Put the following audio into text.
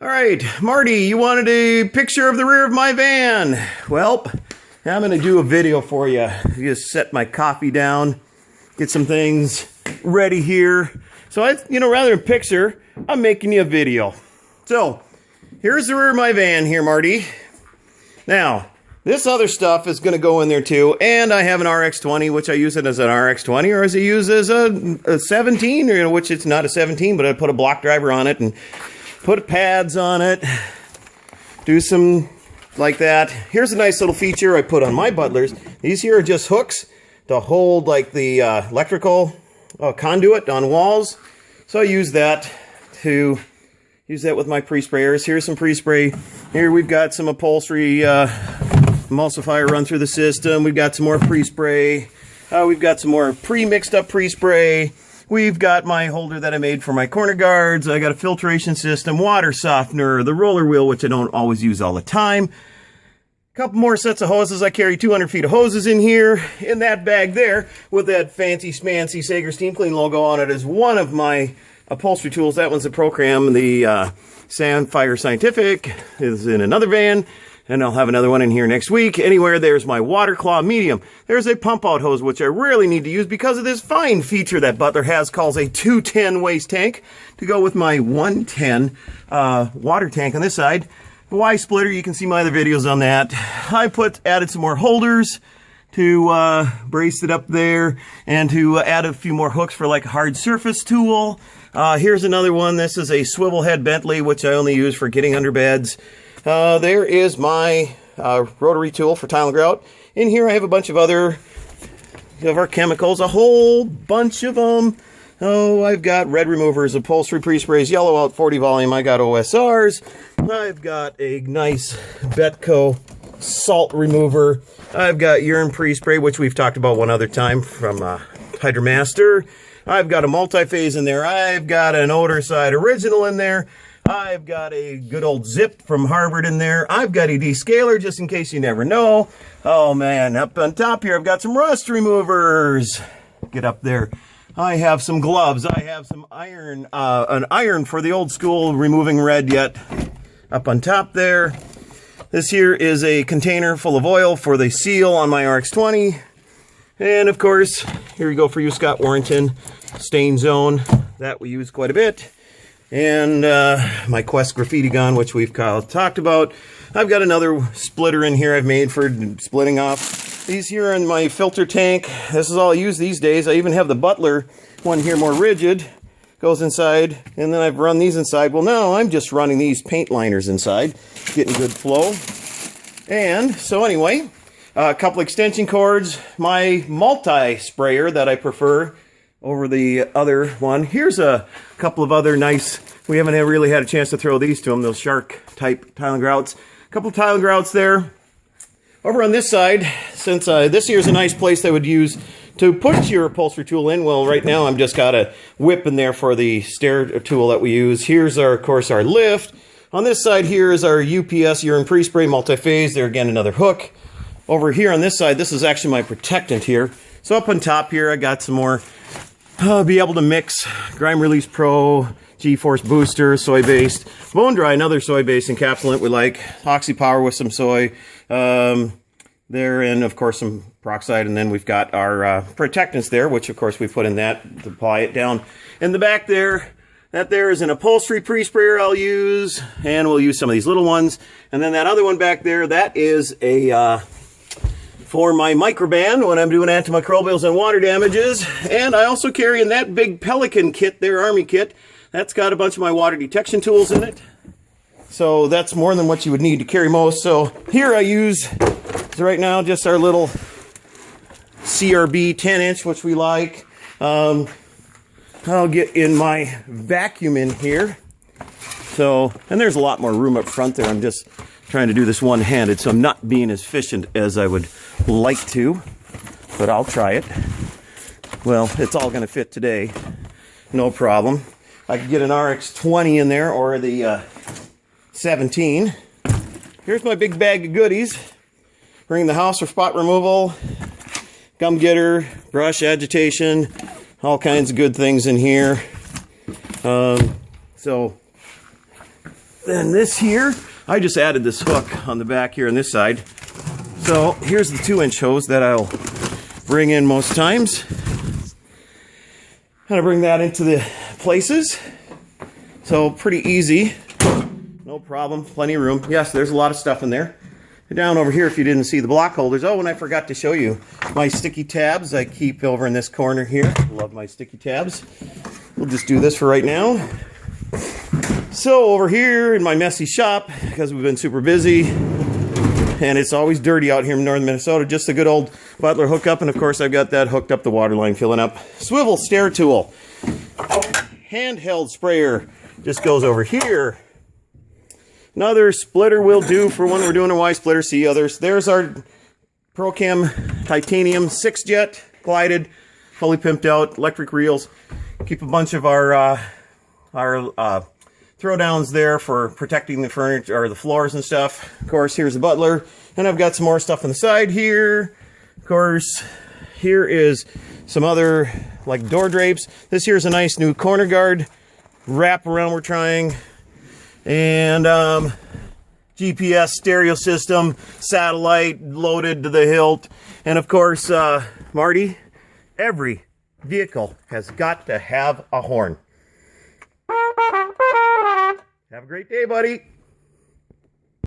All right, Marty, you wanted a picture of the rear of my van. Well, I'm going to do a video for you. Just set my coffee down, get some things ready here. So rather than picture, I'm making you a video. So, here's the rear of my van here, Marty. Now, this other stuff is going to go in there too, and I have an RX-20, which I use it as an RX-20, or as I use as a 17, which it's not a 17, but I put a block driver on it and put pads on it, do some like that. Here's a nice little feature I put on my Butlers. These here are just hooks to hold like the electrical conduit on walls. So I use that with my pre-sprayers. Here's some pre-spray. Here we've got some upholstery emulsifier run through the system. We've got some more pre-spray. We've got some more pre-mixed up pre-spray. We've got my holder that I made for my corner guards. I got a filtration system, water softener, the roller wheel, which I don't always use all the time. A couple more sets of hoses. I carry 200 feet of hoses in here. In that bag there, with that fancy smancy Saiger Steam Clean logo on it, is one of my upholstery tools. That one's a Program. The Sandfire Scientific is in another van. And I'll have another one in here next week. Anywhere, there's my Water Claw Medium. There's a pump out hose, which I rarely need to use because of this fine feature that Butler has called a 210 waste tank to go with my 110 water tank on this side. The Y splitter, you can see my other videos on that. I added some more holders to brace it up there and to add a few more hooks for like a hard surface tool. Here's another one. This is a swivel head Bentley, which I only use for getting under beds. There is my rotary tool for tile and grout. In here I have a bunch of other of our chemicals, a whole bunch of them. Oh, I've got red removers, upholstery pre-sprays, yellow out 40 volume. I got OSRs. I've got a nice Betco salt remover. I've got urine pre-spray, which we've talked about one other time from Hydromaster. I've got a multi-phase in there. I've got an Odor Side Original in there. I've got a good old Zip from Harvard in there. I've got a descaler, just in case you never know. Oh man, up on top here, I've got some rust removers. Get up there. I have some gloves. I have some iron, an iron for the old school removing red yet. Up on top there. This here is a container full of oil for the seal on my RX-20. And of course, here you go for you, Scott Warrington. Stain Zone, that we use quite a bit. And my Quest graffiti gun, which we've talked about. I've got another splitter in here I've made for splitting off. These here are in my filter tank. This is all I use these days. I even have the Butler one here, more rigid. Goes inside, and then I've run these inside. Well, now I'm just running these paint liners inside, getting good flow. And so anyway, a couple extension cords. My multi-sprayer that I prefer over the other one. Here's a couple of other nice, we haven't really had a chance to throw these to them, those shark type tile and grouts. A couple of tile and grouts there. Over on this side, since this here's a nice place I would use to put your upholstery tool in. Well, right now I'm just got a whip in there for the stair tool that we use. Here's of course our lift. On this side here is our UPS urine pre-spray multi-phase. There again, another hook. Over here on this side, this is actually my protectant here. So up on top here, I got some more be able to mix Grime Release Pro, G-Force Booster, soy-based, Bone Dry, another soy-based encapsulant we like, Oxy Power with some soy there, and of course some peroxide, and then we've got our protectants there, which of course we put in that to apply it down. In the back there, that there is an upholstery pre-sprayer I'll use, and we'll use some of these little ones. And then that other one back there, that is a for my microban when I'm doing antimicrobials and water damages. And I also carry in that big Pelican kit there, Army kit. That's got a bunch of my water detection tools in it. So that's more than what you would need to carry most. So here I use, right now, just our little CRB 10-inch, which we like. I'll get in my vacuum in here. So, and there's a lot more room up front there. I'm just trying to do this one-handed, so I'm not being as efficient as I would like to, but I'll try it. Well, it's all going to fit today. No problem. I could get an RX-20 in there or the 17. Here's my big bag of goodies. Bring the house for spot removal, gum getter, brush agitation, all kinds of good things in here. So Then this here, I just added this hook on the back here on this side. So here's the 2-inch hose that I'll bring in most times. Kind of bring that into the places. So pretty easy. No problem, plenty of room. Yes, there's a lot of stuff in there. Down over here, if you didn't see the block holders. Oh, and I forgot to show you my sticky tabs I keep over in this corner here. Love my sticky tabs. We'll just do this for right now. So over here in my messy shop, because we've been super busy, and it's always dirty out here in northern Minnesota, just a good old Butler hookup, and of course I've got that hooked up the water line filling up. Swivel stair tool. Handheld sprayer just goes over here. Another splitter will do for when we're doing a Y splitter. See others. There's our ProChem titanium 6-jet glided, fully pimped out, electric reels. Keep a bunch of our throwdowns there for protecting the furniture or the floors and stuff. Of course, here's the Butler, and I've got some more stuff on the side here. Of course, here is some other like door drapes. This here's a nice new corner guard wrap around we're trying. And GPS stereo system, satellite loaded to the hilt. And of course, Marty, every vehicle has got to have a horn. Have a great day, buddy.